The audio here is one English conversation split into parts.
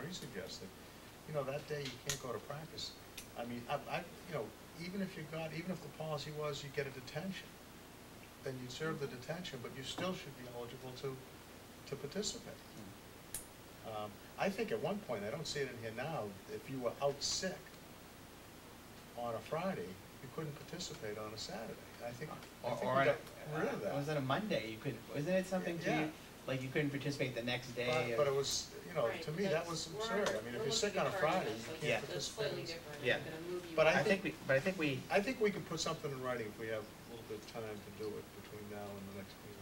already suggested, you know, that day you can't go to practice. I mean, you know, even if the policy was you get a detention, then you'd serve the detention, but you still should be eligible to participate. I think at one point, I don't see it in here now, if you were out sick on a Friday, you couldn't participate on a Saturday. I think we got rid of that. Was it a Monday? You could, wasn't it something to Yeah. you, like you couldn't participate the next day? But it was, you know, Right, to me, that was absurd. I mean, if you're sick on a Friday, you Yeah. can't That's participate. slightly different. Yeah. I'm gonna move you. But I think we, I think we could put something in writing if we have a little bit of time to do it between now and the next meeting.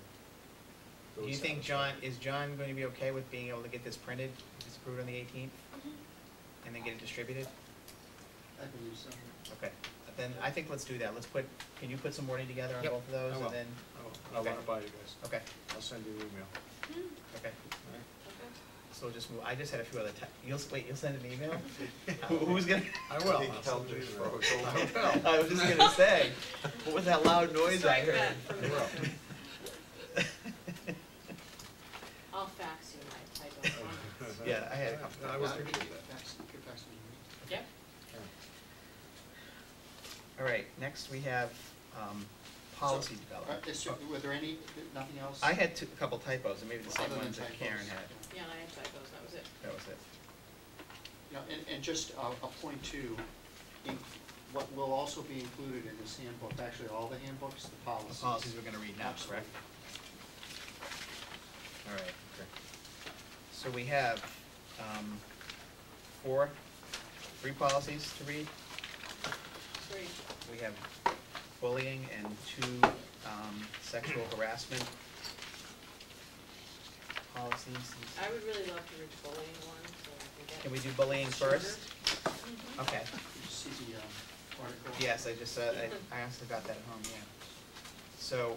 do you think is John going to be okay with being able to get this printed, if it's approved on the 18th? And then get it distributed? I believe so. Okay, then I think let's do that. Can you put some wording together on Yep, both of those, I will. and then? I'll Okay. run it by you guys. Okay, I'll send you an email. okay. All right? Okay. So we'll just move, I just had a few other, you'll send an email? Who's gonna? I will. He I'll told send you you an email. froze I over. will. I was just gonna say, what was that loud noise I Strike heard? that from the I will. record. I'll fax you my, I don't want. Yeah, I had a couple. I was Yeah, thinking you of could that. fax- you could fax me. Yep. All right, next we have, policy So, development. were there nothing else? I had a couple typos, and maybe the same Other than ones that Karen typos? had. Yeah, and I had typos, that was it. That was it. Yeah, and just a point too, what will also be included in this handbook, actually all the handbooks, the The policies. policies we're gonna read now, Absolutely. correct? All right. So we have, three policies to read. Great. We have bullying and two, sexual harassment policies. I would really love to read the bullying one, so I can get. Can we do bullying first? Mhm. Okay. Did you see the article? Yes, I just, I honestly got that at home, yeah. So,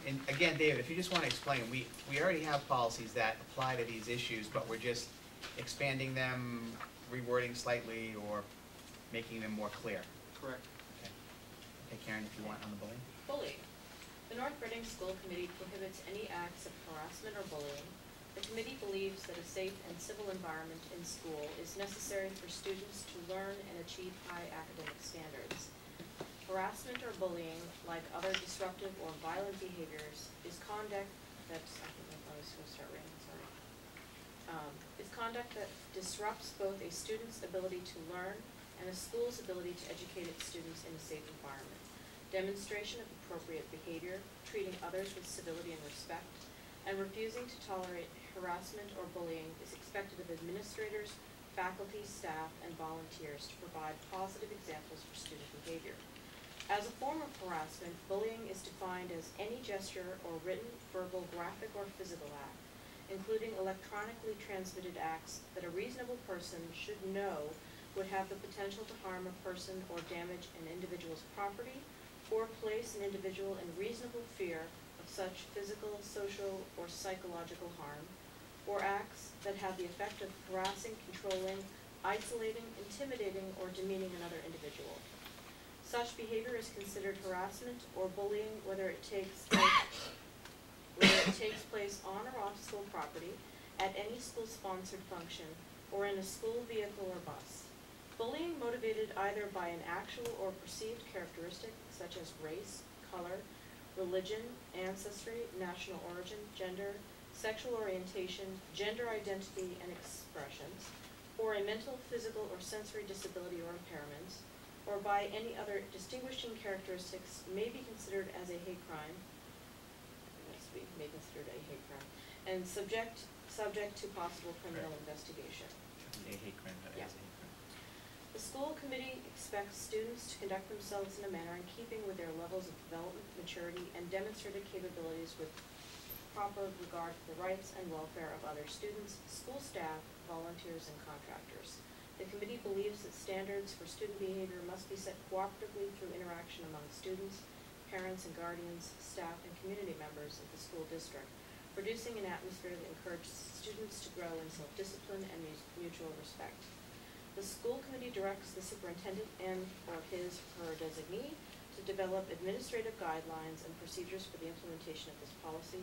and again, David, if you just want to explain, we already have policies that apply to these issues, but we're just expanding them, rewording slightly, or making them more clear. Correct. Okay. Okay, Karen, if you want on the bullying. Bullying. The North Reading School Committee prohibits any acts of harassment or bullying. The committee believes that a safe and civil environment in school is necessary for students to learn and achieve high academic standards. Harassment or bullying, like other disruptive or violent behaviors, is conduct that's, I think I was supposed to start reading, sorry. Is conduct that disrupts both a student's ability to learn and a school's ability to educate its students in a safe environment. Demonstration of appropriate behavior, treating others with civility and respect, and refusing to tolerate harassment or bullying is expected of administrators, faculty, staff, and volunteers to provide positive examples for student behavior. As a form of harassment, bullying is defined as any gesture or written, verbal, graphic, or physical act, including electronically transmitted acts that a reasonable person should know would have the potential to harm a person or damage an individual's property, or place an individual in reasonable fear of such physical, social, or psychological harm, or acts that have the effect of harassing, controlling, isolating, intimidating, or demeaning another individual. Such behavior is considered harassment or bullying whether it takes place on or off school property, at any school-sponsored function, or in a school vehicle or bus. Bullying motivated either by an actual or perceived characteristic such as race, color, religion, ancestry, national origin, gender, sexual orientation, gender identity and expressions, or a mental, physical, or sensory disability or impairment, or by any other distinguishing characteristics may be considered as a hate crime, may be considered a hate crime, and subject to possible criminal investigation. A hate crime, that Yeah. is a hate crime. The school committee expects students to conduct themselves in a manner in keeping with their levels of development, maturity, and demonstrated capabilities with proper regard for the rights and welfare of other students, school staff, volunteers, and contractors. The committee believes that standards for student behavior must be set cooperatively through interaction among students, parents and guardians, staff, and community members of the school district, producing an atmosphere that encourages students to grow in self-discipline and mutual respect. The school committee directs the superintendent and or his or her designee to develop administrative guidelines and procedures for the implementation of this policy.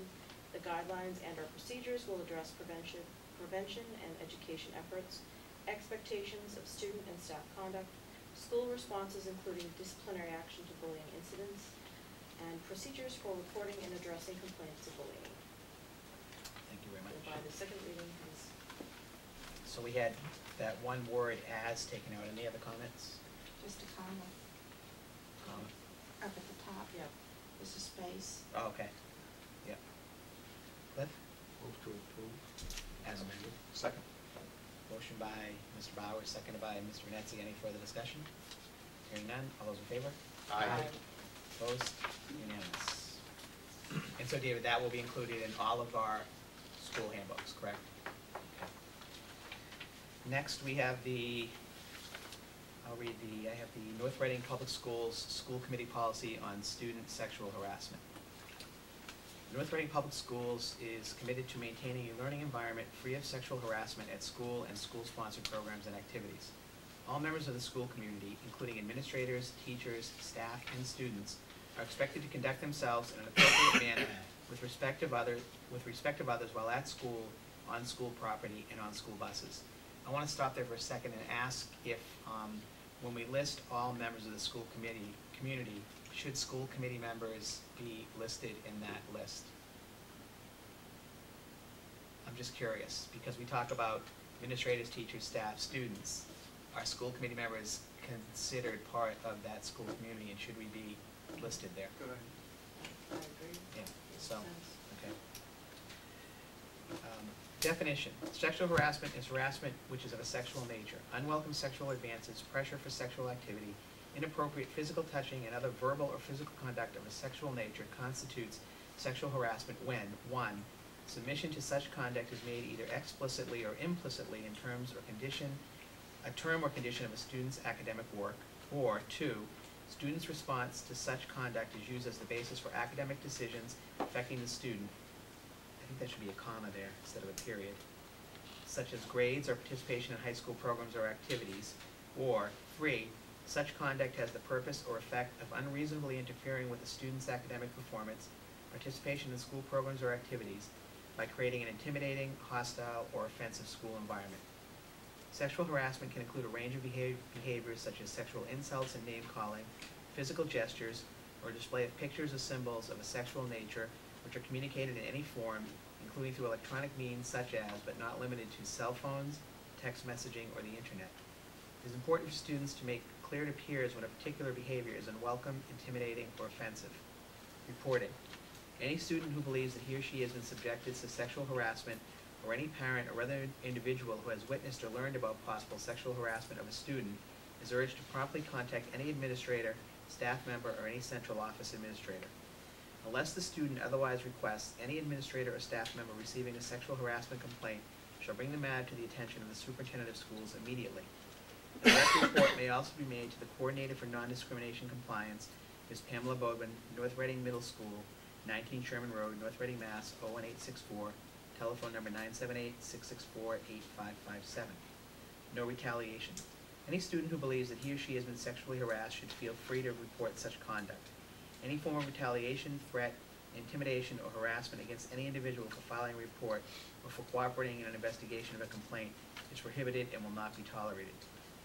The guidelines and or procedures will address prevention prevention and education efforts, expectations of student and staff conduct, school responses including disciplinary action to bullying incidents, and procedures for reporting and addressing complaints of bullying. Thank you very much. By the second reading is, So we had that one word "as" taken out. Any other comments? Just a comma Comma? up at the top. yeah, There's a space. Oh, okay. Yep. Cliff? Move to approve. As amended. Second. Motion by Mr. Bowers, seconded by Mr. Venezia. Any further discussion? Hearing none. All those in favor? Aye. Opposed? Unanimous. And so, David, that will be included in all of our school handbooks, correct? Okay. Next, we have I have the North Reading Public Schools School Committee Policy on Student Sexual Harassment. North Reading Public Schools is committed to maintaining a learning environment free of sexual harassment at school and school-sponsored programs and activities. All members of the school community, including administrators, teachers, staff, and students, are expected to conduct themselves in an appropriate manner with respect of others while at school, on school property, and on school buses. I want to stop there for a second and ask if, when we list all members of the school community, should school committee members be listed in that list? I'm just curious, because we talk about administrators, teachers, staff, students. Are school committee members considered part of that school community, and should we be listed there? Good. I agree. Yeah, Makes so, sense. okay. Definition: sexual harassment is harassment which is of a sexual nature. Unwelcome sexual advances, pressure for sexual activity, inappropriate physical touching, and other verbal or physical conduct of a sexual nature constitutes sexual harassment when, 1, submission to such conduct is made either explicitly or implicitly in terms or condition, a term or condition of a student's academic work, or 2, student's response to such conduct is used as the basis for academic decisions affecting the student. I think that should be a comma there instead of a period, such as grades or participation in high school programs or activities, or 3, such conduct has the purpose or effect of unreasonably interfering with the student's academic performance, participation in school programs or activities, by creating an intimidating, hostile, or offensive school environment. Sexual harassment can include a range of behaviors such as sexual insults and name-calling, physical gestures, or display of pictures or symbols of a sexual nature which are communicated in any form, including through electronic means such as, but not limited to, cell phones, text messaging, or the internet. It is important for students to make clear to peers when a particular behavior is unwelcome, intimidating, or offensive. Reporting: any student who believes that he or she has been subjected to sexual harassment, or any parent or other individual who has witnessed or learned about possible sexual harassment of a student, is urged to promptly contact any administrator, staff member, or any central office administrator. Unless the student otherwise requests, any administrator or staff member receiving a sexual harassment complaint shall bring the matter to the attention of the superintendent of schools immediately. A direct report may also be made to the Coordinator for Non-Discrimination Compliance, Ms. Pamela Bodman, North Reading Middle School, 19 Sherman Road, North Reading, Mass. 01864, telephone number 978-664-8557. No retaliation. Any student who believes that he or she has been sexually harassed should feel free to report such conduct. Any form of retaliation, threat, intimidation, or harassment against any individual for filing a report or for cooperating in an investigation of a complaint is prohibited and will not be tolerated.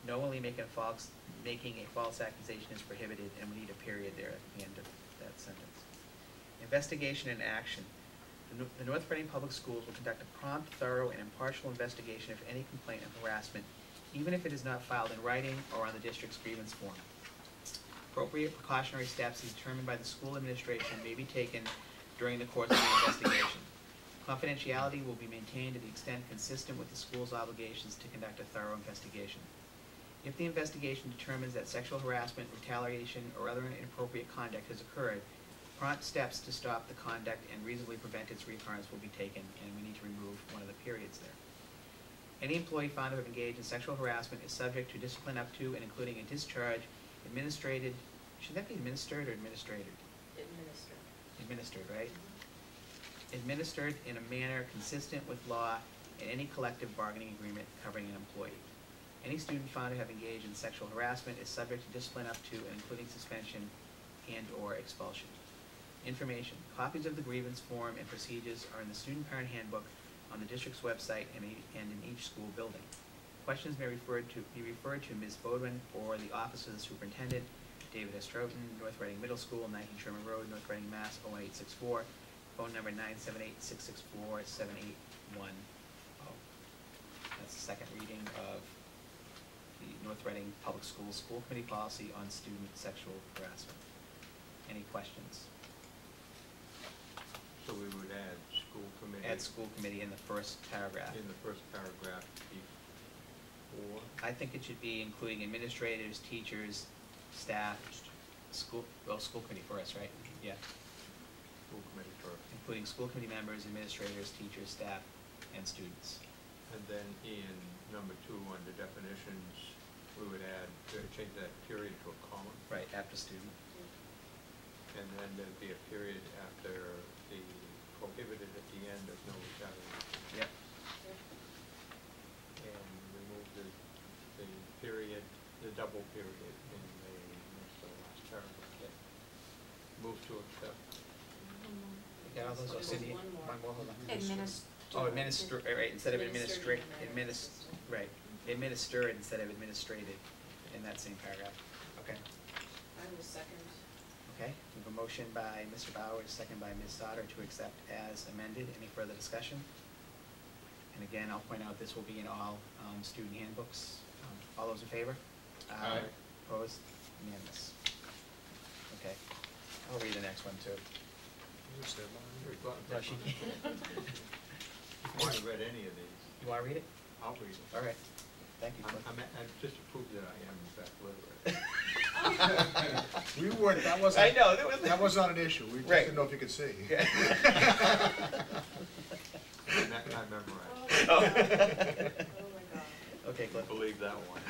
Knowingly making a false accusation is prohibited, and we need a period there at the end of that sentence. Investigation and action. The North Reading Public Schools will conduct a prompt, thorough, and impartial investigation of any complaint of harassment, even if it is not filed in writing or on the district's grievance form. Appropriate precautionary steps determined by the school administration may be taken during the course of the investigation. Confidentiality will be maintained to the extent consistent with the school's obligations to conduct a thorough investigation. If the investigation determines that sexual harassment, retaliation, or other inappropriate conduct has occurred, prompt steps to stop the conduct and reasonably prevent its recurrence will be taken, and we need to remove one of the periods there. Any employee found to have engaged in sexual harassment is subject to discipline up to and including a discharge, administered, should that be administered or administrated? Administered, right? Administered in a manner consistent with law and any collective bargaining agreement covering an employee. Any student found to have engaged in sexual harassment is subject to discipline up to and including suspension and/or expulsion. Information. Copies of the grievance form and procedures are in the student parent handbook on the district's website and in each school building. Questions may be referred to Ms. Bodwin or the Office of the Superintendent, David S. Stroughton, North Reading Middle School, 19 Sherman Road, North Reading, Mass. 01864, phone number 978-664-7810. That's the second reading of the North Reading Public Schools School Committee Policy on Student Sexual Harassment. Any questions? So we would add school committee. Add school committee in the first paragraph. In the first paragraph before. I think it should be including administrators, teachers, staff, school committee first, right? Yeah, School committee first. including school committee members, administrators, teachers, staff, and students. And then in number 2, under definitions, we would add, change that period to a comma. Right, after student. And then there'd be a period after the prohibited at the end of no retaliation. Yep. And remove the period, the double period in the next to the last paragraph. Move to accept. You got all those, So there's Cindy? one more. Hold on. Administer. Right, instead of Administrative right, administered instead of administrated in that same paragraph. Okay. I will second. Okay, we have a motion by Mr. Bowers, second by Ms. Sauter to accept as amended. Any further discussion? And again, I'll point out this will be in all student handbooks. All those in favor? Aye. Opposed? Unanimous. Okay, I'll read the next one too. You said mine. No, she can't. If you haven't read any of these, You wanna read it? I'll read it. All right, thank you. Cliff. I'm just to prove that I am in fact literate. We weren't, that wasn't. I know, That was not an issue, we just Right. didn't know if you could see. Yeah. I memorized. Oh, my God. Okay, Cliff. Believe that one.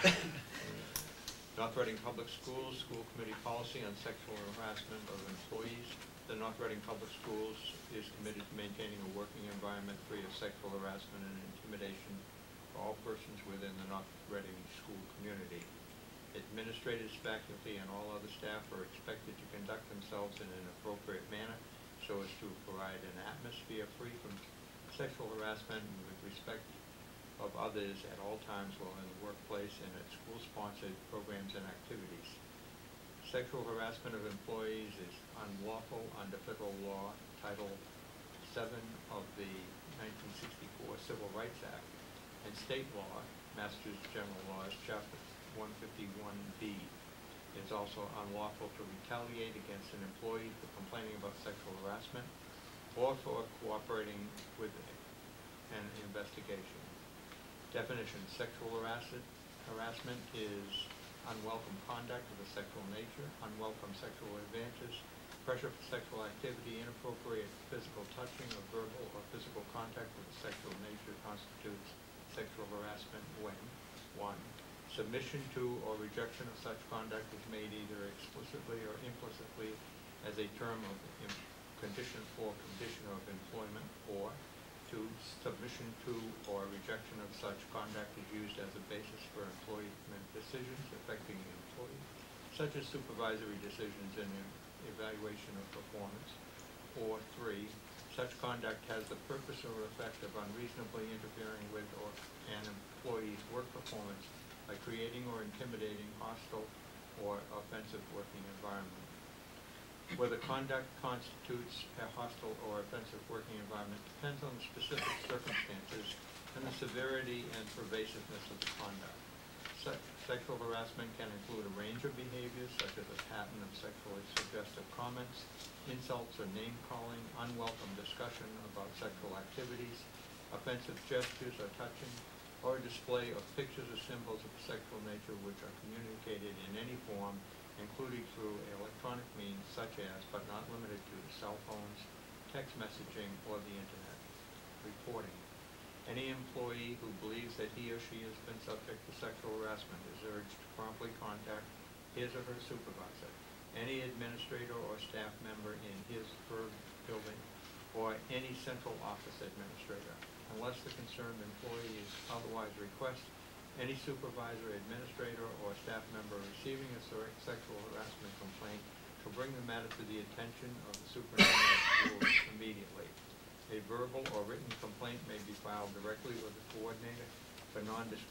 North Reading Public Schools, School Committee Policy on Sexual Harassment of Employees. The North Reading Public Schools is committed to maintaining a working environment free of sexual harassment and intimidation for all persons within the North Reading school community. Administrators, faculty, and all other staff are expected to conduct themselves in an appropriate manner so as to provide an atmosphere free from sexual harassment and with respect of others at all times while in the workplace and at school-sponsored programs and activities. Sexual harassment of employees is unlawful under federal law, Title VII of the 1964 Civil Rights Act, and state law, Massachusetts General Laws, Chapter 151B. It is also unlawful to retaliate against an employee for complaining about sexual harassment or for cooperating with an investigation. Definition: sexual harassment is unwelcome conduct of a sexual nature, unwelcome sexual advances, pressure for sexual activity, inappropriate physical touching or verbal or physical contact of a sexual nature constitutes sexual harassment when 1. Submission to or rejection of such conduct is made either explicitly or implicitly as a term of condition of employment, or 2. Submission to or rejection of such conduct is used as a basis for employment decisions affecting the employee, such as supervisory decisions and evaluation of performance, or 3. Such conduct has the purpose or effect of unreasonably interfering with an employee's work performance by creating or intimidating hostile or offensive working environment. Whether conduct constitutes a hostile or offensive working environment depends on the specific circumstances and the severity and pervasiveness of the conduct. Sexual harassment can include a range of behaviors such as a pattern of sexually suggestive comments, insults or name-calling, unwelcome discussion about sexual activities, offensive gestures or touching, or a display of pictures or symbols of sexual nature which are communicated in any form, including through electronic means such as, but not limited to, cell phones, text messaging, or the internet. Reporting. Any employee who believes that he or she has been subject to sexual harassment is urged to promptly contact his or her supervisor, any administrator or staff member in his or her building, or any central office administrator. Unless the concerned employee is otherwise request, any supervisor, administrator, or staff member receiving a sexual harassment complaint to bring the matter to the attention of the superintendent of schools immediately. A verbal or written complaint may be filed directly with the coordinator for non-discrimination